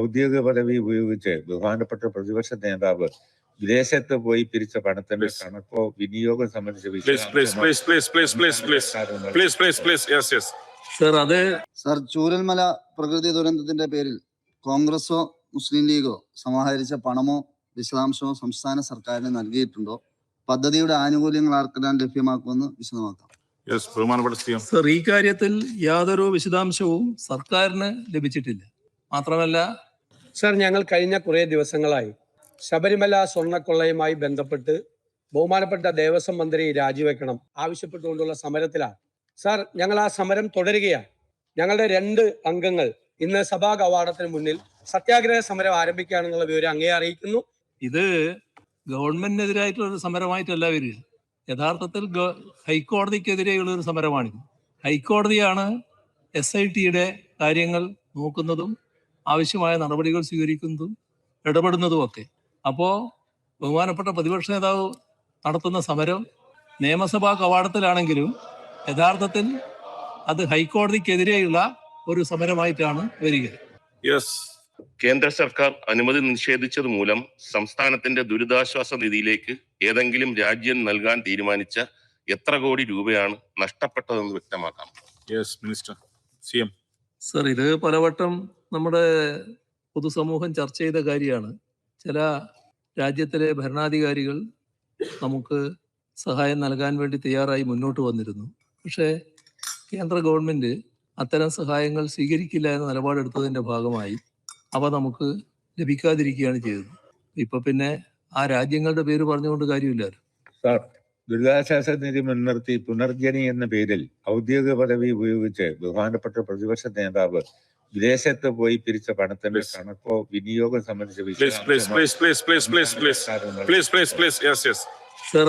ഔദ്യോഗിക പദവി ഉപയോഗിച്ച് ബഹുമാനപ്പെട്ട പ്രതിപക്ഷ നേതാവ് വിദേശത്ത് പോയി പിരിച്ച പണത്തിന്റെ കണക്കോ വിനിയോഗം സംബന്ധിച്ച സർ, ചൂരൽമല പ്രകൃതി ദുരന്തത്തിന്റെ പേരിൽ കോൺഗ്രസോ മുസ്ലിം ലീഗോ സമാഹരിച്ച പണമോ വിശദാംശമോ സംസ്ഥാന സർക്കാരിന് നൽകിയിട്ടുണ്ടോ? പദ്ധതിയുടെ ആനുകൂല്യങ്ങൾ ആർക്കെല്ലാം ലഭ്യമാക്കുമെന്ന് വിശദമാക്കാം. സർ, ഈ കാര്യത്തിൽ യാതൊരു വിശദാംശവും സർക്കാരിന് ലഭിച്ചിട്ടില്ല. മാത്രമല്ല സർ, ഞങ്ങൾ കഴിഞ്ഞ കുറേ ദിവസങ്ങളായി ശബരിമല സ്വർണ്ണക്കൊള്ളയുമായി ബന്ധപ്പെട്ട് ബഹുമാനപ്പെട്ട ദേവസ്വം മന്ത്രി രാജിവെക്കണം ആവശ്യപ്പെട്ടുകൊണ്ടുള്ള സമരത്തിലാണ്. സർ, ഞങ്ങൾ ആ സമരം തുടരുകയാണ്. ഞങ്ങളുടെ 2 അംഗങ്ങൾ ഇന്ന് സഭാ കവാടത്തിന് മുന്നിൽ സത്യാഗ്രഹ സമരം ആരംഭിക്കുകയാണെന്നുള്ള വിവരം അങ്ങേ അറിയിക്കുന്നു. ഇത് ഗവൺമെന്റിനെതിരായിട്ടുള്ള ഒരു സമരമായിട്ടല്ല വരിക. യഥാർത്ഥത്തിൽ ഹൈക്കോടതിക്കെതിരെയുള്ള ഒരു സമരമാണിത്. ഹൈക്കോടതിയാണ് SITയുടെ കാര്യങ്ങൾ നോക്കുന്നതും ആവശ്യമായ നടപടികൾ സ്വീകരിക്കുന്നതും ഇടപെടുന്നതുമൊക്കെ. അപ്പോൾ ബഹുമാനപ്പെട്ട പ്രതിപക്ഷ നേതാവ് നടത്തുന്ന സമരം നിയമസഭാ കവാടത്തിലാണെങ്കിലും യഥാർത്ഥത്തിൽ അത് ഹൈക്കോടതിക്കെതിരെയുള്ള ഒരു സമരമായിട്ടാണ് വരിക. കേന്ദ്ര സർക്കാർ അനുമതി നിഷേധിച്ചത് മൂലം സംസ്ഥാനത്തിന്റെ ദുരിതാശ്വാസ നിധിയിലേക്ക് ഏതെങ്കിലും രാജ്യം നൽകാൻ തീരുമാനിച്ച എത്ര കോടി രൂപയാണ് നഷ്ടപ്പെട്ടതെന്ന് വ്യക്തമാക്കാം. Minister CM. സർ, ഇത് പലവട്ടം നമ്മുടെ പൊതുസമൂഹം ചർച്ച ചെയ്ത കാര്യമാണ്. ചില രാജ്യത്തിലെ ഭരണാധികാരികൾ നമുക്ക് സഹായം നൽകാൻ വേണ്ടി തയ്യാറായി മുന്നോട്ട് വന്നിരുന്നു. പക്ഷേ കേന്ദ്ര ഗവൺമെന്റ് അത്തരം സഹായങ്ങൾ സ്വീകരിക്കില്ല എന്ന നിലപാടെടുത്തതിൻ്റെ ഭാഗമായി അവ നമുക്ക് ലഭിക്കാതിരിക്കുകയാണ് ചെയ്തത്. ഇപ്പൊ പിന്നെ ആ രാജ്യങ്ങളുടെ പേര് പറഞ്ഞുകൊണ്ട് കാര്യമില്ലല്ലോ. സാർ, ദുരിതാശ്വാസ നിധി മുൻനിർത്തി പുനർജനി എന്ന പേരിൽ ഔദ്യോഗിക പദവി ഉപയോഗിച്ച് ബഹുമാനപ്പെട്ട പ്രതിപക്ഷ നേതാവ് വിദേശത്ത് പോയി പിരിച്ച പണത്തിന്റെ കണക്കോ വിനിയോഗം സംബന്ധിച്ച സർ,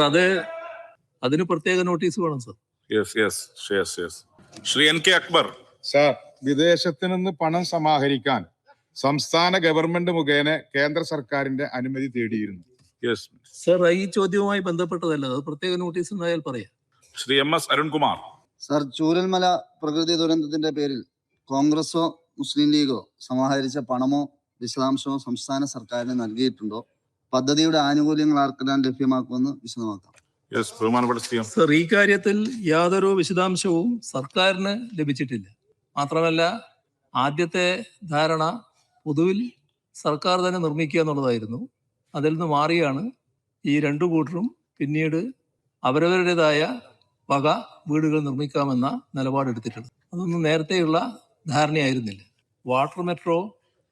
അതിന് പ്രത്യേക നോട്ടീസ് വേണം sir. Shri NK Akbar. Sir, വിദേശത്ത് നിന്ന് പണം സമാഹരിക്കാൻ സംസ്ഥാന ഗവൺമെന്റ് മുഖേന കേന്ദ്ര സർക്കാരിന്റെ അനുമതി തേടിയിരുന്നു. സർ, ഈ ചോദ്യവുമായി ബന്ധപ്പെട്ടതല്ല, അത് പ്രത്യേക നോട്ടീസ് ഉണ്ടായാൽ പറയാം. ശ്രീ MS അരുൺകുമാർ. സർ, ചൂരൽമല പ്രകൃതി ദുരന്തത്തിന്റെ പേരിൽ കോൺഗ്രസോ മുസ്ലിം ലീഗോ സമാഹരിച്ച പണമോ വിശദാംശമോ സംസ്ഥാന സർക്കാരിന് നൽകിയിട്ടുണ്ടോ? പദ്ധതിയുടെ ആനുകൂല്യങ്ങൾ ആർക്കെല്ലാം ലഭ്യമാക്കുമെന്ന് വിശദമാക്കാം. സർ, ഈ കാര്യത്തിൽ യാതൊരു വിശദാംശവും സർക്കാരിന് ലഭിച്ചിട്ടില്ല. മാത്രമല്ല ആദ്യത്തെ ധാരണ പൊതുവിൽ സർക്കാർ തന്നെ നിർമ്മിക്കുക എന്നുള്ളതായിരുന്നു. അതിൽ നിന്ന് മാറിയാണ് ഈ 2 കൂട്ടരും പിന്നീട് അവരവരുടേതായ വക വീടുകൾ നിർമ്മിക്കാമെന്ന നിലപാടെടുത്തിട്ടുണ്ട്. അതൊന്നും നേരത്തെയുള്ള ധാരണയായിരുന്നില്ല. വാട്ടർ മെട്രോ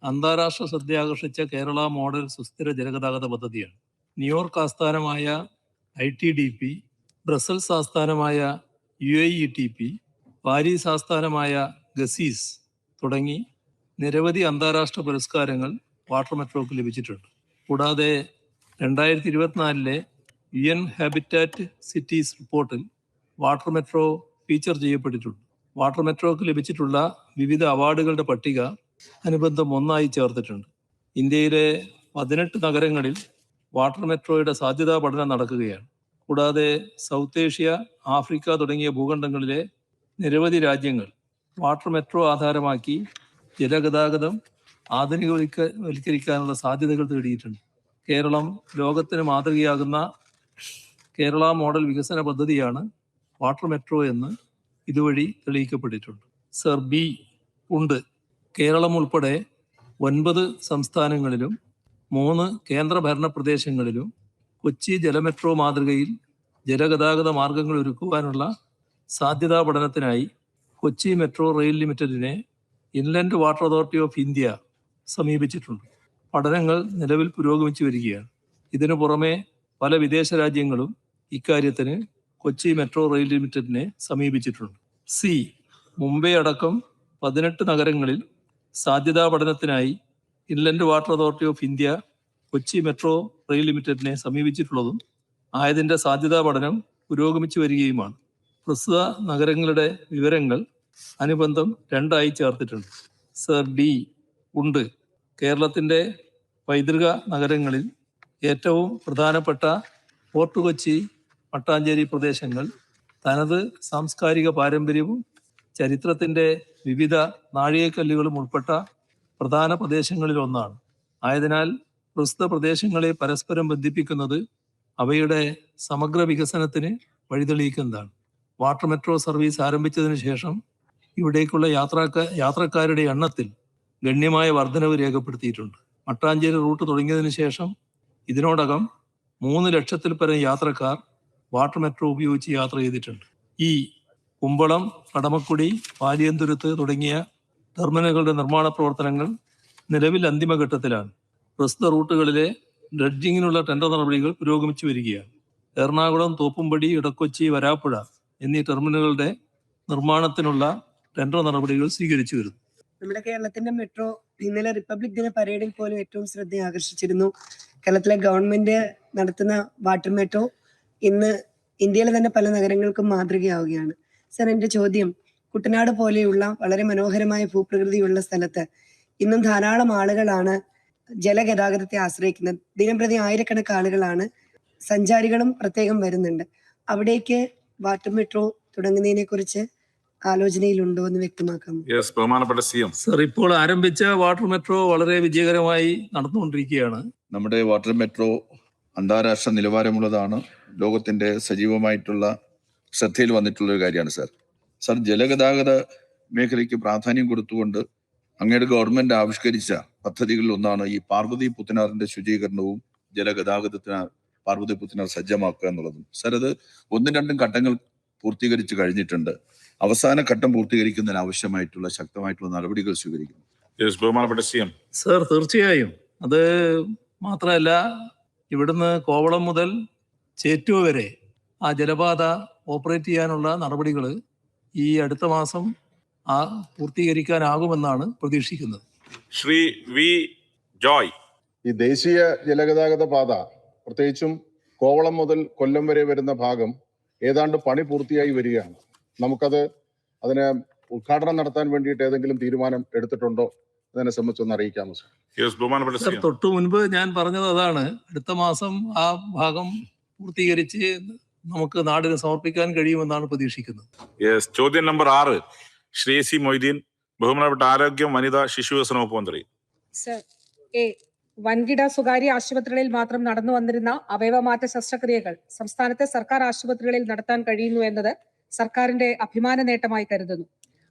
അന്താരാഷ്ട്ര ശ്രദ്ധ ആകർഷിച്ച കേരള മോഡൽ സുസ്ഥിര ജലഗതാഗത പദ്ധതിയാണ്. ന്യൂയോർക്ക് ആസ്ഥാനമായ ITDP, ബ്രസൽസ് ആസ്ഥാനമായ UAETP, പാരീസ് ആസ്ഥാനമായ ഗസീസ് തുടങ്ങി നിരവധി അന്താരാഷ്ട്ര പുരസ്കാരങ്ങൾ വാട്ടർ മെട്രോക്ക് ലഭിച്ചിട്ടുണ്ട്. കൂടാതെ 2024 UN ഹാബിറ്റാറ്റ് സിറ്റീസ് റിപ്പോർട്ടിൽ വാട്ടർ മെട്രോ ഫീച്ചർ ചെയ്യപ്പെട്ടിട്ടുണ്ട്. വാട്ടർ മെട്രോക്ക് ലഭിച്ചിട്ടുള്ള വിവിധ അവാർഡുകളുടെ പട്ടിക അനുബന്ധം 1 ചേർത്തിട്ടുണ്ട്. ഇന്ത്യയിലെ 18 നഗരങ്ങളിൽ വാട്ടർ മെട്രോയുടെ സാധ്യതാ പഠനം നടക്കുകയാണ്. കൂടാതെ സൗത്ത് ഏഷ്യ, ആഫ്രിക്ക തുടങ്ങിയ ഭൂഖണ്ഡങ്ങളിലെ നിരവധി രാജ്യങ്ങൾ വാട്ടർ മെട്രോ ആധാരമാക്കി ജലഗതാഗതം ആധുനികവൽക്കരിക്കാനുള്ള സാധ്യതകൾ തേടിയിട്ടുണ്ട്. കേരളം ലോകത്തിന് മാതൃകയാകുന്ന കേരള മോഡൽ വികസന പദ്ധതിയാണ് വാട്ടർ മെട്രോ എന്ന് ഇതുവഴി തെളിയിക്കപ്പെട്ടിട്ടുണ്ട്. സർ, B ഉണ്ട്. കേരളം ഉൾപ്പെടെ 9 സംസ്ഥാനങ്ങളിലും 3 കേന്ദ്രഭരണ പ്രദേശങ്ങളിലും കൊച്ചി ജലമെട്രോ മാതൃകയിൽ ജലഗതാഗത മാർഗങ്ങൾ ഒരുക്കുവാനുള്ള സാധ്യതാ പഠനത്തിനായി കൊച്ചി മെട്രോ റെയിൽ ലിമിറ്റഡിനെ inland water authority of India സമീപിച്ചിട്ടുണ്ട്. പഠനങ്ങൾ നിലവിൽ പുരോഗമിച്ചു വരികയാണ്. ഇതിനു പുറമെ പല വിദേശ രാജ്യങ്ങളും ഇക്കാര്യത്തിന് കൊച്ചി മെട്രോ റെയിൽ ലിമിറ്റഡിനെ സമീപിച്ചിട്ടുണ്ട്. C മുംബൈ അടക്കം 18 നഗരങ്ങളിൽ സാധ്യതാ പഠനത്തിനായി inland water authority of India Kochi metro rail ലിമിറ്റഡിനെ സമീപിച്ചിട്ടുള്ളതും ആയതിൻ്റെ സാധ്യതാ പഠനം പുരോഗമിച്ചു വരികയുമാണ്. പ്രസ്തുത നഗരങ്ങളുടെ വിവരങ്ങൾ അനുബന്ധം 2 ചേർത്തിട്ടുണ്ട്. സർ, D ഉണ്ട്. കേരളത്തിൻ്റെ പൈതൃക നഗരങ്ങളിൽ ഏറ്റവും പ്രധാനപ്പെട്ട ഫോർട്ട് കൊച്ചി, മട്ടാഞ്ചേരി പ്രദേശങ്ങൾ തനത് സാംസ്കാരിക പാരമ്പര്യവും ചരിത്രത്തിൻ്റെ വിവിധ നാഴികക്കല്ലുകളും ഉൾപ്പെട്ട പ്രധാന പ്രദേശങ്ങളിൽ ഒന്നാണ്. ആയതിനാൽ പ്രസ്തുത പ്രദേശങ്ങളെ പരസ്പരം ബന്ധിപ്പിക്കുന്നത് അവയുടെ സമഗ്ര വികസനത്തിന് വഴിതെളിയിക്കുന്നതാണ്. വാട്ടർ മെട്രോ സർവീസ് ആരംഭിച്ചതിന് ശേഷം ഇവിടേക്കുള്ള യാത്രക്കാരുടെ എണ്ണത്തിൽ ഗണ്യമായ വർധനവ് രേഖപ്പെടുത്തിയിട്ടുണ്ട്. മട്ടാഞ്ചേരി റൂട്ട് തുടങ്ങിയതിനു ശേഷം ഇതിനോടകം 3 ലക്ഷത്തിൽ പരം യാത്രക്കാർ വാട്ടർ മെട്രോ ഉപയോഗിച്ച് യാത്ര ചെയ്തിട്ടുണ്ട്. ഈ കുമ്പളം, കടമക്കുടി, പാലിയന്തുരുത്ത് തുടങ്ങിയ ടെർമിനലുകളുടെ നിർമ്മാണ പ്രവർത്തനങ്ങൾ നിലവിൽ അന്തിമഘട്ടത്തിലാണ്. പ്രസ്തുത റൂട്ടുകളിലെ ഡ്രഡ്ജിങ്ങിനുള്ള ടെൻഡർ നടപടികൾ പുരോഗമിച്ചു വരികയാണ്. എറണാകുളം, തോപ്പുംപടി, ഇടക്കൊച്ചി, വരാപ്പുഴ എന്നീ ടെർമിനലുകളുടെ നിർമ്മാണത്തിനുള്ള ടെൻഡർ നടപടികൾ സ്വീകരിച്ചു വരുന്നു. നമ്മുടെ കേരളത്തിന്റെ മെട്രോ ഇന്നലെ റിപ്പബ്ലിക് ദിന പരേഡിൽ പോലും ഏറ്റവും ശ്രദ്ധ ആകർഷിച്ചിരുന്നു. കേരളത്തിലെ ഗവൺമെന്റ് നടത്തുന്ന വാട്ടർ മെട്രോ ഇന്ന് ഇന്ത്യയിലെ തന്നെ പല നഗരങ്ങൾക്കും മാതൃകയാവുകയാണ്. സർ, എന്റെ ചോദ്യം, കുട്ടനാട് പോലെയുള്ള വളരെ മനോഹരമായ ഭൂപ്രകൃതിയുള്ള സ്ഥലത്ത് ഇന്നും ധാരാളം ആളുകളാണ് ജലഗതാഗതത്തെ ആശ്രയിക്കുന്നത്. ദിനംപ്രതി ആയിരക്കണക്കിന് ആളുകളാണ്, സഞ്ചാരികളും പ്രത്യേകം വരുന്നുണ്ട്. അവിടേക്ക് വാട്ടർ മെട്രോ തുടങ്ങുന്നതിനെ കുറിച്ച് ആലോചനയിലുണ്ടോ എന്ന് വ്യക്തമാക്കാം. ബഹുമാനപ്പെട്ട CM. സർ, ഇപ്പോൾ ആരംഭിച്ച വാട്ടർ മെട്രോ വളരെ വിജയകരമായി നടന്നുകൊണ്ടിരിക്കുകയാണ്. നമ്മുടെ വാട്ടർ മെട്രോ അന്താരാഷ്ട്ര നിലവാരമുള്ളതാണ്. ലോകത്തിന്റെ സജീവമായിട്ടുള്ള ശ്രദ്ധയിൽ വന്നിട്ടുള്ള ഒരു കാര്യമാണ് സർ. ജലഗതാഗത മേഖലയ്ക്ക് പ്രാധാന്യം കൊടുത്തുകൊണ്ട് അങ്ങയുടെ ഗവൺമെന്റ് ആവിഷ്കരിച്ച പദ്ധതികളിൽ ഒന്നാണ് ഈ പാർവതി പുത്തനാറിന്റെ ശുചീകരണവും ജലഗതാഗതത്തിന് പാർവതി പുത്തനാർ സജ്ജമാക്കുക എന്നുള്ളതും. സർ, അത് 1-2 ഘട്ടങ്ങൾ പൂർത്തീകരിച്ചു കഴിഞ്ഞിട്ടുണ്ട്. അവസാന ഘട്ടം പൂർത്തീകരിക്കുന്നതിന് ആവശ്യമായിട്ടുള്ള ശക്തമായിട്ടുള്ള നടപടികൾ സ്വീകരിക്കുന്നു. ബഹുമാനപ്പെട്ട CM. സർ, തീർച്ചയായും. അത് മാത്രമല്ല, ഇവിടുന്ന് കോവളം മുതൽ ചേറ്റുവ വരെ ആ ജലപാത ഓപ്പറേറ്റ് ചെയ്യാനുള്ള നടപടികൾ ഈ അടുത്ത മാസം പൂർത്തീകരിക്കാനാകുമെന്നാണ് പ്രതീക്ഷിക്കുന്നത്. ശ്രീ V. ജോയ്. ഈ ദേശീയ ജലഗതാഗത പാത പ്രത്യേകിച്ചും കോവളം മുതൽ കൊല്ലം വരെ വരുന്ന ഭാഗം ഏതാണ്ട് പണി പൂർത്തിയായി വരികയാണ്. അതിന് ഉദ്ഘാടനം നടത്താൻ വേണ്ടിയിട്ട് ഏതെങ്കിലും തീരുമാനം എടുത്തിട്ടുണ്ടോ? അതിനെ സംബന്ധിച്ചൊന്ന് അറിയിക്കാമോ സർ? ബഹുമാനപ്പെട്ട സർ, CM. തൊട്ടു മുൻപ് ഞാൻ പറഞ്ഞത് അതാണ്. അടുത്ത മാസം ആ ഭാഗം പൂർത്തീകരിച്ച് നമുക്ക് നാടിന് സമർപ്പിക്കാൻ കഴിയുമെന്നാണ് പ്രതീക്ഷിക്കുന്നത്. ചോദ്യം നമ്പർ 6, ശ്രീ C. മൊയ്തീൻ, ബഹുമാനപ്പെട്ട ആരോഗ്യം, വനിതാ ശിശു വികസന വകുപ്പ് മന്ത്രി. സർ, വൻകിട സ്വകാര്യ ആശുപത്രികളിൽ മാത്രം നടന്നു വന്നിരുന്ന അവയവമാറ്റ ശസ്ത്രക്രിയകൾ സംസ്ഥാനത്തെ സർക്കാർ ആശുപത്രികളിൽ നടത്താൻ കഴിയുന്നു എന്നത് സർക്കാരിന്റെ അഭിമാന നേട്ടമായി കരുതുന്നു.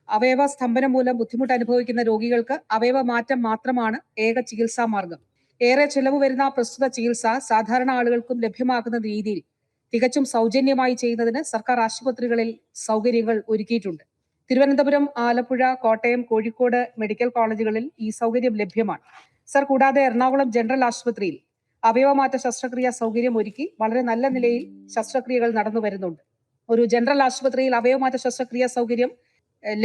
അവയവ സ്തംഭനം മൂലം ബുദ്ധിമുട്ട് അനുഭവിക്കുന്ന രോഗികൾക്ക് അവയവ മാറ്റം മാത്രമാണ് ഏക ചികിത്സാ മാർഗം. ഏറെ ചെലവ് വരുന്ന പ്രസ്തുത ചികിത്സ സാധാരണ ആളുകൾക്കും ലഭ്യമാകുന്ന രീതിയിൽ തികച്ചും സൗജന്യമായി ചെയ്യുന്നതിന് സർക്കാർ ആശുപത്രികളിൽ സൗകര്യങ്ങൾ ഒരുക്കിയിട്ടുണ്ട്. തിരുവനന്തപുരം, ആലപ്പുഴ, കോട്ടയം, കോഴിക്കോട് മെഡിക്കൽ കോളേജുകളിൽ ഈ സൗകര്യം ലഭ്യമാണ്. സർ, കൂടാതെ എറണാകുളം ജനറൽ ആശുപത്രിയിൽ അവയവമാറ്റ ശസ്ത്രക്രിയ സൗകര്യം ഒരുക്കി വളരെ നല്ല നിലയിൽ ശസ്ത്രക്രിയകൾ നടന്നു വരുന്നുണ്ട്. ഒരു ജനറൽ ആശുപത്രിയിൽ അവയവമാറ്റ ശസ്ത്രക്രിയ സൗകര്യം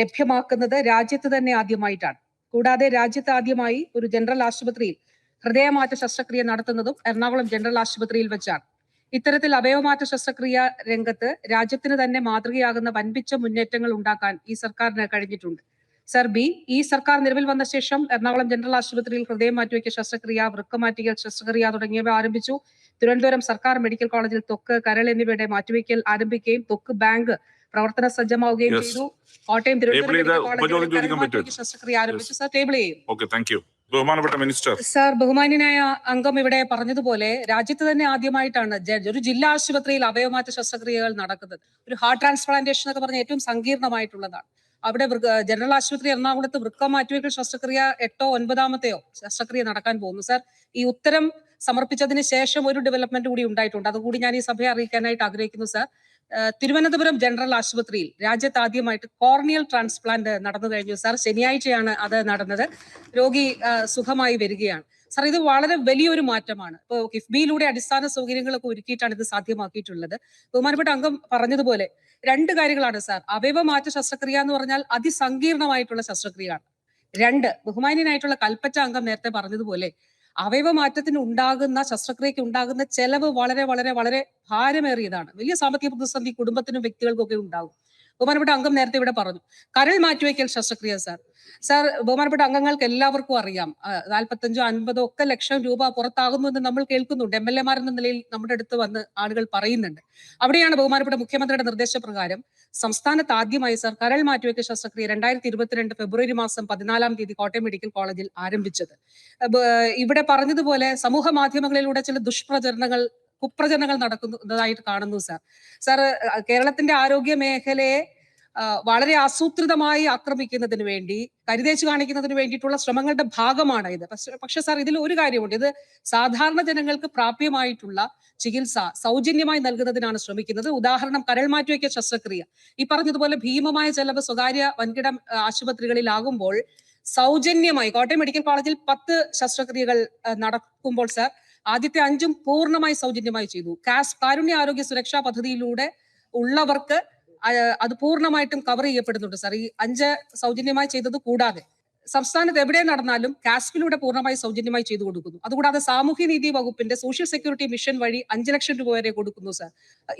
ലഭ്യമാക്കുന്നത് രാജ്യത്ത് തന്നെ ആദ്യമായിട്ടാണ്. കൂടാതെ രാജ്യത്ത് ആദ്യമായി ഒരു ജനറൽ ആശുപത്രിയിൽ ഹൃദയമാറ്റ ശസ്ത്രക്രിയ നടത്തുന്നതും എറണാകുളം ജനറൽ ആശുപത്രിയിൽ വെച്ചാണ്. ഇത്തരത്തിൽ അവയവമാറ്റ ശസ്ത്രക്രിയ രംഗത്ത് രാജ്യത്തിന് തന്നെ മാതൃകയാകുന്ന വൻപിച്ച മുന്നേറ്റങ്ങൾ ഉണ്ടാക്കാൻ ഈ സർക്കാരിന് കഴിഞ്ഞിട്ടുണ്ട്. സർ, ഈ സർക്കാർ നിലവിൽ വന്ന ശേഷം എറണാകുളം ജനറൽ ആശുപത്രിയിൽ ഹൃദയം മാറ്റിവെക്കൽ ശസ്ത്രക്രിയ, വൃക്ക മാറ്റിവെക്കൽ ശസ്ത്രക്രിയ തുടങ്ങിയവ ആരംഭിച്ചു. തിരുവനന്തപുരം സർക്കാർ മെഡിക്കൽ കോളേജിൽ ത്വക്ക്, കരൾ എന്നിവയുടെ മാറ്റിവെക്കൽ ആരംഭിക്കുകയും ത്വക്ക് ബാങ്ക് പ്രവർത്തന സജ്ജമാവുകയും ചെയ്തു. കോട്ടയം, തിരുവനന്തപുരം ശസ്ത്രക്രിയ ആരംഭിച്ചു. സർ, ടേബിൾ ചെയ്യും. ബഹുമാനപ്പെട്ട മിനിസ്റ്റർ. സർ, ബഹുമാന്യനായ അംഗം ഇവിടെ പറഞ്ഞതുപോലെ രാജ്യത്ത് തന്നെ ആദ്യമായിട്ടാണ് ഒരു ജില്ലാ ആശുപത്രിയിൽ അവയവമാറ്റ ശസ്ത്രക്രിയകൾ നടക്കുന്നത്. ഒരു ഹാർട്ട് ട്രാൻസ്പ്ലാന്റേഷൻ എന്നൊക്കെ പറഞ്ഞ ഏറ്റവും സങ്കീർണമായിട്ടുള്ളതാണ്. അവിടെ ജനറൽ ആശുപത്രി എറണാകുളത്ത് വൃക്ക മാറ്റിവെക്കൽ ശസ്ത്രക്രിയ 8ഓ 9ആമത്തെയോ ശസ്ത്രക്രിയ നടക്കാൻ പോകുന്നു. സർ, ഈ ഉത്തരം സമർപ്പിച്ചതിന് ശേഷം ഒരു ഡെവലപ്മെന്റ് കൂടി ഉണ്ടായിട്ടുണ്ട്. അതുകൂടി ഞാൻ ഈ സഭയെ അറിയിക്കാനായിട്ട് ആഗ്രഹിക്കുന്നു. സർ, തിരുവനന്തപുരം ജനറൽ ആശുപത്രിയിൽ രാജ്യത്ത് ആദ്യമായിട്ട് കോർണിയൽ ട്രാൻസ്പ്ലാന്റ് നടന്നു കഴിഞ്ഞു. സർ, ശനിയാഴ്ചയാണ് അത് നടന്നത്. രോഗി സുഖമായി വരികയാണ്. സർ, ഇത് വളരെ വലിയൊരു മാറ്റമാണ്. ഇപ്പോൾ കിഫ്ബിയിലൂടെ അടിസ്ഥാന സൗകര്യങ്ങളൊക്കെ ഒരുക്കിയിട്ടാണ് ഇത് സാധ്യമാക്കിയിട്ടുള്ളത്. ബഹുമാനപ്പെട്ട അംഗം പറഞ്ഞതുപോലെ 2 കാര്യങ്ങളാണ് സർ. അവയവമാറ്റ ശസ്ത്രക്രിയ എന്ന് പറഞ്ഞാൽ അതിസങ്കീർണമായിട്ടുള്ള ശസ്ത്രക്രിയയാണ്. 2, ബഹുമാന്യനായിട്ടുള്ള കൽപ്പറ്റ അംഗം നേരത്തെ പറഞ്ഞതുപോലെ അവയവമാറ്റത്തിന് ഉണ്ടാകുന്ന ശസ്ത്രക്രിയക്ക് ഉണ്ടാകുന്ന ചെലവ് വളരെ വളരെ വളരെ ഭാരമേറിയതാണ്. വലിയ സാമ്പത്തിക പ്രതിസന്ധി കുടുംബത്തിനും വ്യക്തികൾക്കും ഒക്കെ ഉണ്ടാകും. ബഹുമാനപ്പെട്ട അംഗം നേരത്തെ ഇവിടെ പറഞ്ഞു കരൾ മാറ്റിവെക്കൽ ശസ്ത്രക്രിയ സാർ ബഹുമാനപ്പെട്ട അംഗങ്ങൾക്ക് എല്ലാവർക്കും അറിയാം 45 50 ഒക്കെ ലക്ഷം രൂപ പുറത്താകുന്നു എന്ന് നമ്മൾ കേൾക്കുന്നുണ്ട്. MLA എന്ന നിലയിൽ നമ്മുടെ അടുത്ത് വന്ന് ആളുകൾ പറയുന്നുണ്ട്. അവിടെയാണ് ബഹുമാനപ്പെട്ട മുഖ്യമന്ത്രിയുടെ നിർദ്ദേശപ്രകാരം സംസ്ഥാനത്ത് ആദ്യമായി സാർ കരൾ മാറ്റിവെക്കൽ ശസ്ത്രക്രിയ 2022 ഫെബ്രുവരി മാസം 14 തീയതി കോട്ടയം മെഡിക്കൽ കോളേജിൽ ആരംഭിച്ചത്. ഇവിടെ പറഞ്ഞതുപോലെ സമൂഹ മാധ്യമങ്ങളിലൂടെ ചില കുപ്രചരണങ്ങൾ നടക്കുന്നതായിട്ട് കാണുന്നു സാർ കേരളത്തിന്റെ ആരോഗ്യ മേഖലയെ വളരെ ആസൂത്രിതമായി ആക്രമിക്കുന്നതിന് വേണ്ടി കരുതേച്ച് കാണിക്കുന്നതിന് വേണ്ടിയിട്ടുള്ള ശ്രമങ്ങളുടെ ഭാഗമാണ് ഇത്. പക്ഷെ സാർ ഇതിൽ ഒരു കാര്യമുണ്ട്, ഇത് സാധാരണ ജനങ്ങൾക്ക് പ്രാപ്യമായിട്ടുള്ള ചികിത്സ സൗജന്യമായി നൽകുന്നതിനാണ് ശ്രമിക്കുന്നത്. ഉദാഹരണം കരൾ മാറ്റിവെക്കൽ ശസ്ത്രക്രിയ ഈ പറഞ്ഞതുപോലെ ഭീമമായ ചെലവ് സ്വകാര്യ വൻകിട ആശുപത്രികളിലാകുമ്പോൾ സൗജന്യമായി കോട്ടയം മെഡിക്കൽ കോളേജിൽ 10 ശസ്ത്രക്രിയകൾ നടക്കുമ്പോൾ സാർ ആദ്യത്തെ 5 പൂർണ്ണമായി സൗജന്യമായി ചെയ്തു. കാരുണ്യ ആരോഗ്യ സുരക്ഷാ പദ്ധതിയിലൂടെ ഉള്ളവർക്ക് അത് പൂർണ്ണമായിട്ടും കവർ ചെയ്യപ്പെടുന്നുണ്ട് സാർ. ഈ 5 സൗജന്യമായി ചെയ്തത് കൂടാതെ സംസ്ഥാനത്ത് എവിടെ നടന്നാലും കാസ്പിലൂടെ പൂർണ്ണമായി സൗജന്യമായി ചെയ്തു കൊടുക്കുന്നു. അതുകൂടാതെ സാമൂഹ്യനീതി വകുപ്പിന്റെ സോഷ്യൽ സെക്യൂരിറ്റി മിഷൻ വഴി 5 ലക്ഷം രൂപ വരെ കൊടുക്കുന്നു സാർ.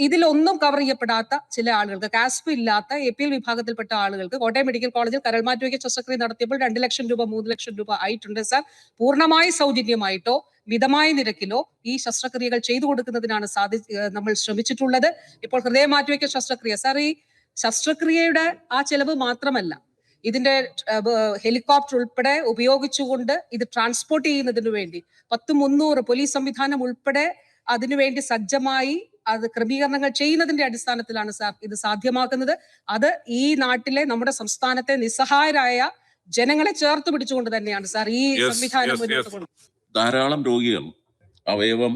ഇതിലൊന്നും കവർ ചെയ്യപ്പെടാത്ത ചില ആളുകൾക്ക്, കാസ്പ് ഇല്ലാത്ത APL വിഭാഗത്തിൽപ്പെട്ട ആളുകൾക്ക് കോട്ടയം മെഡിക്കൽ കോളേജിൽ കരൾ മാറ്റിവെക്കൽ ശസ്ത്രക്രിയ നടത്തിയപ്പോൾ 2 ലക്ഷം രൂപ 3 ലക്ഷം രൂപ ആയിട്ടുണ്ട് സാർ. പൂർണ്ണമായി സൗജന്യമായിട്ടോ മിതമായ നിരക്കിലോ ഈ ശസ്ത്രക്രിയകൾ ചെയ്തു കൊടുക്കുന്നതിനാണ് നമ്മൾ ശ്രമിച്ചിട്ടുള്ളത്. ഇപ്പോൾ ഹൃദയ മാറ്റിവെക്കൽ ശസ്ത്രക്രിയ സാർ, ഈ ശസ്ത്രക്രിയയുടെ ആ ചെലവ് മാത്രമല്ല, ഇതിന്റെ ഹെലികോപ്റ്റർ ഉൾപ്പെടെ ഉപയോഗിച്ചുകൊണ്ട് ഇത് ട്രാൻസ്പോർട്ട് ചെയ്യുന്നതിനു വേണ്ടി 10-300 പോലീസ് സംവിധാനം ഉൾപ്പെടെ അതിനുവേണ്ടി സജ്ജമായി അത് ക്രമീകരണങ്ങൾ ചെയ്യുന്നതിന്റെ അടിസ്ഥാനത്തിലാണ് സാർ ഇത് സാധ്യമാക്കുന്നത്. അത് ഈ നാട്ടിലെ നമ്മുടെ സംസ്ഥാനത്തെ നിസ്സഹായരായ ജനങ്ങളെ ചേർത്ത് പിടിച്ചുകൊണ്ട് തന്നെയാണ് സാർ ഈ സംവിധാനം മുന്നോട്ട് കൊണ്ടുപോകുന്നത്. ധാരാളം രോഗികൾ അവയവം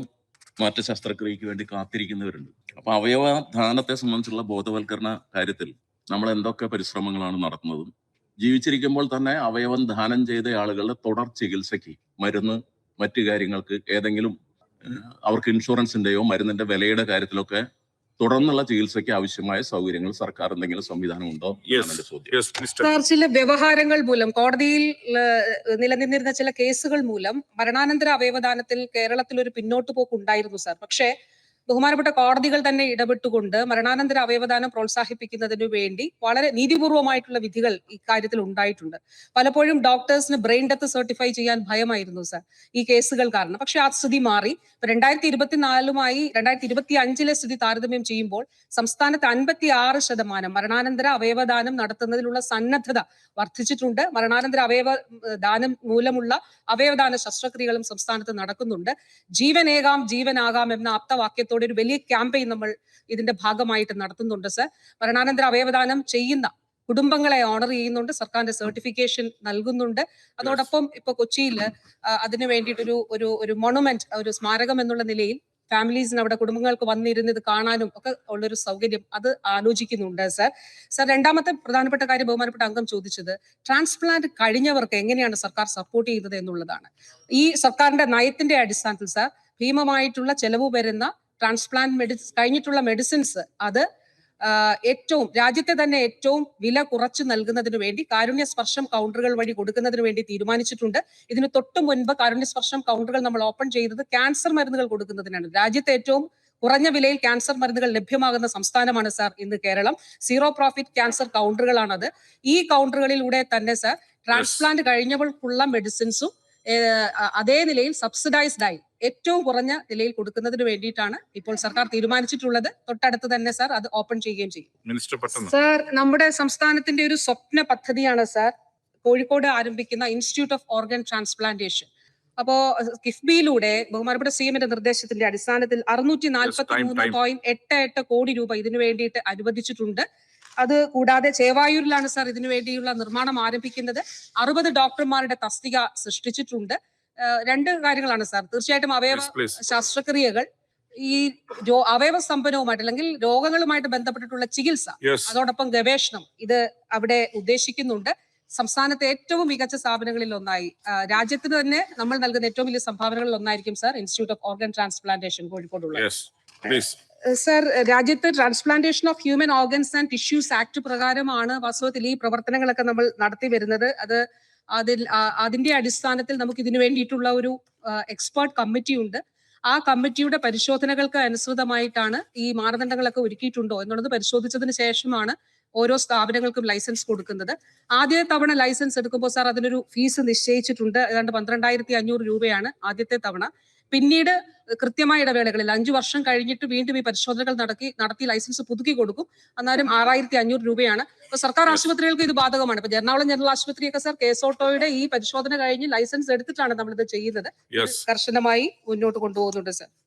മാറ്റ ശസ്ത്രക്രിയക്ക് വേണ്ടി കാത്തിരിക്കുന്നവരുണ്ട്. അപ്പൊ അവയവദാനത്തെ സംബന്ധിച്ചുള്ള ബോധവൽക്കരണ കാര്യത്തിൽ നമ്മൾ എന്തൊക്കെ പരിശ്രമങ്ങളാണ് നടത്തുന്നതും ജീവിച്ചിരിക്കുമ്പോൾ തന്നെ അവയവം ദാനം ചെയ്ത ആളുകളുടെ തുടർ ചികിത്സയ്ക്ക് മരുന്ന് മറ്റു കാര്യങ്ങൾക്ക് ഏതെങ്കിലും അവർക്ക് ഇൻഷുറൻസിന്റെയോ മരുന്നിന്റെ വിലയുടെ കാര്യത്തിലൊക്കെ തുടർന്നുള്ള ചികിത്സയ്ക്ക് ആവശ്യമായ സൗകര്യങ്ങൾ സർക്കാർ എന്തെങ്കിലും സംവിധാനം ഉണ്ടോ എന്നാണ് ചോദ്യം. സാർ, ചില വ്യവഹാരങ്ങൾ മൂലം കോടതിയിൽ നിലനിന്നിരുന്ന ചില കേസുകൾ മൂലം മരണാനന്തര അവയവദാനത്തിൽ കേരളത്തിൽ ഒരു പിന്നോട്ട് പോക്ക് ഉണ്ടായിരുന്നു സാർ. പക്ഷേ ബഹുമാനപ്പെട്ട കോടതികൾ തന്നെ ഇടപെട്ടുകൊണ്ട് മരണാനന്തര അവയവദാനം പ്രോത്സാഹിപ്പിക്കുന്നതിനു വേണ്ടി വളരെ നീതിപൂർവമായിട്ടുള്ള വിധികൾ ഇക്കാര്യത്തിൽ ഉണ്ടായിട്ടുണ്ട്. പലപ്പോഴും ഡോക്ടേഴ്സിന് ബ്രെയിൻ ഡെത്ത് സർട്ടിഫൈ ചെയ്യാൻ ഭയമായിരുന്നു സാർ ഈ കേസുകൾ കാരണം. പക്ഷെ ആ സ്ഥിതി മാറി. 2024 2025 സ്ഥിതി താരതമ്യം ചെയ്യുമ്പോൾ സംസ്ഥാനത്ത് 56% മരണാനന്തര അവയവദാനം നടത്തുന്നതിനുള്ള സന്നദ്ധത വർദ്ധിച്ചിട്ടുണ്ട്. മരണാനന്തര അവയവദാനം മൂലമുള്ള അവയവദാന ശസ്ത്രക്രിയകളും സംസ്ഥാനത്ത് നടക്കുന്നുണ്ട്. ജീവനേകാം ജീവനാകാം എന്ന ആപ്തവാക്യത്തോടെ ഒരു വലിയ ക്യാമ്പയിൻ നമ്മൾ ഇതിന്റെ ഭാഗമായിട്ട് നടത്തുന്നുണ്ട് സർ. മരണാനന്തര അവയവദാനം ചെയ്യുന്ന കുടുംബങ്ങളെ ഓണർ ചെയ്യുന്നുണ്ട്, സർക്കാരിന്റെ സർട്ടിഫിക്കേഷൻ നൽകുന്നുണ്ട്. അതോടൊപ്പം ഇപ്പൊ കൊച്ചിയിൽ അതിനു വേണ്ടിയിട്ടൊരു ഒരു മൊണുമെന്റ്, ഒരു സ്മാരകം എന്നുള്ള നിലയിൽ ഫാമിലീസിന് അവിടെ കുടുംബങ്ങൾക്ക് വന്നിരുന്ന് ഇത് കാണാനും ഒക്കെ ഉള്ളൊരു സൗകര്യം അത് ആലോചിക്കുന്നുണ്ട് സർ. രണ്ടാമത്തെ പ്രധാനപ്പെട്ട കാര്യം ബഹുമാനപ്പെട്ട അംഗം ചോദിച്ചത് ട്രാൻസ്പ്ലാന്റ് കഴിഞ്ഞവർക്ക് എങ്ങനെയാണ് സർക്കാർ സപ്പോർട്ട് ചെയ്യുന്നത് എന്നുള്ളതാണ്. ഈ സർക്കാരിന്റെ നയത്തിന്റെ അടിസ്ഥാനത്തിൽ സർ ഭീമമായിട്ടുള്ള ചെലവ് വരുന്ന ട്രാൻസ്പ്ലാന്റ് കഴിഞ്ഞിട്ടുള്ള മെഡിസിൻസ് അത് ഏറ്റവും രാജ്യത്തെ തന്നെ ഏറ്റവും വില കുറച്ച് നൽകുന്നതിന് വേണ്ടി കാരുണ്യ സ്പർശം കൗണ്ടറുകൾ വഴി കൊടുക്കുന്നതിന് വേണ്ടി തീരുമാനിച്ചിട്ടുണ്ട്. ഇതിന് തൊട്ട് മുൻപ് കാരുണ്യ സ്പർശം കൗണ്ടറുകൾ നമ്മൾ ഓപ്പൺ ചെയ്തത് ക്യാൻസർ മരുന്നുകൾ കൊടുക്കുന്നതിനാണ്. രാജ്യത്തെ ഏറ്റവും കുറഞ്ഞ വിലയിൽ ക്യാൻസർ മരുന്നുകൾ ലഭ്യമാകുന്ന സംസ്ഥാനമാണ് സാർ ഇന്ന് കേരളം. സീറോ പ്രോഫിറ്റ് ക്യാൻസർ കൗണ്ടറുകളാണത്. ഈ കൗണ്ടറുകളിലൂടെ തന്നെ സാർ ട്രാൻസ്പ്ലാന്റ് കഴിഞ്ഞവർക്കുള്ള മെഡിസിൻസും അതേ നിലയിൽ സബ്സിഡൈസ്ഡ് ആയി ഏറ്റവും കുറഞ്ഞ നിലയിൽ കൊടുക്കുന്നതിന് വേണ്ടിയിട്ടാണ് ഇപ്പോൾ സർക്കാർ തീരുമാനിച്ചിട്ടുള്ളത്. തൊട്ടടുത്ത് തന്നെ സാർ അത് ഓപ്പൺ ചെയ്യുകയും ചെയ്യും. സാർ, നമ്മുടെ സംസ്ഥാനത്തിന്റെ ഒരു സ്വപ്ന പദ്ധതിയാണ് സാർ കോഴിക്കോട് ആരംഭിക്കുന്ന ഇൻസ്റ്റിറ്റ്യൂട്ട് ഓഫ് ഓർഗൻ ട്രാൻസ്പ്ലാന്റേഷൻ. അപ്പോ കിഫ്ബിയിലൂടെ ബഹുമാനപ്പെട്ട CMന്റെ നിർദ്ദേശത്തിന്റെ അടിസ്ഥാനത്തിൽ 643.88 കോടി രൂപ ഇതിനു വേണ്ടിയിട്ട് അനുവദിച്ചിട്ടുണ്ട്. അത് കൂടാതെ ചേവായൂരിലാണ് സാർ ഇതിനു വേണ്ടിയുള്ള നിർമ്മാണം ആരംഭിക്കുന്നത്. 60 ഡോക്ടർമാരുടെ തസ്തിക സൃഷ്ടിച്ചിട്ടുണ്ട്. 2 കാര്യങ്ങളാണ് സാർ. തീർച്ചയായിട്ടും അവയവ ശസ്ത്രക്രിയകൾ ഈ അവയവ സ്തംഭനവുമായിട്ട് അല്ലെങ്കിൽ രോഗങ്ങളുമായിട്ട് ബന്ധപ്പെട്ടിട്ടുള്ള ചികിത്സ, അതോടൊപ്പം ഗവേഷണം ഇത് അവിടെ ഉദ്ദേശിക്കുന്നുണ്ട്. സംസ്ഥാനത്തെ ഏറ്റവും മികച്ച സ്ഥാപനങ്ങളിൽ ഒന്നായി രാജ്യത്തിന് തന്നെ നമ്മൾ നൽകുന്ന ഏറ്റവും വലിയ സംഭാവനകളിൽ ഒന്നായിരിക്കും sir institute of organ transplantation കോഴിക്കോടുള്ളത്. സർ, രാജ്യത്ത് transplantation of human organs and tissues act പ്രകാരമാണ് വാസ്തവത്തിൽ ഈ പ്രവർത്തനങ്ങളൊക്കെ നമ്മൾ നടത്തി വരുന്നത്. അതിന്റെ അടിസ്ഥാനത്തിൽ നമുക്ക് ഇതിനു വേണ്ടിയിട്ടുള്ള ഒരു എക്സ്പേർട്ട് കമ്മിറ്റി ഉണ്ട്. ആ കമ്മിറ്റിയുടെ പരിശോധനകൾക്ക് അനുസൃതമായിട്ടാണ് ഈ മാനദണ്ഡങ്ങളൊക്കെ ഒരുക്കിയിട്ടുണ്ടോ എന്നുള്ളത് പരിശോധിച്ചതിന് ശേഷമാണ് ഓരോ സ്ഥാപനങ്ങൾക്കും ലൈസൻസ് കൊടുക്കുന്നത്. ആദ്യ തവണ ലൈസൻസ് എടുക്കുമ്പോൾ സാർ അതിനൊരു ഫീസ് നിശ്ചയിച്ചിട്ടുണ്ട്. ഏതാണ്ട് 12,500 രൂപയാണ് ആദ്യത്തെ തവണ. പിന്നീട് കൃത്യമായ ഇടവേളകളിൽ 5 വർഷം കഴിഞ്ഞിട്ട് വീണ്ടും ഈ പരിശോധനകൾ നടത്തി ലൈസൻസ് പുതുക്കി കൊടുക്കും. അന്നേരം 6,500 രൂപയാണ്. ഇപ്പൊ സർക്കാർ ആശുപത്രികൾക്ക് ഇത് ബാധകമാണ്. ഇപ്പൊ എറണാകുളം ജനറൽ ആശുപത്രിയൊക്കെ സാർ കേസ് ഓട്ടോയുടെ ഈ പരിശോധന കഴിഞ്ഞ് ലൈസൻസ് എടുത്തിട്ടാണ് നമ്മളിത് ചെയ്യുന്നത്. യെസ് കർശനമായി മുന്നോട്ട് കൊണ്ടുപോകുന്നുണ്ട് സാർ.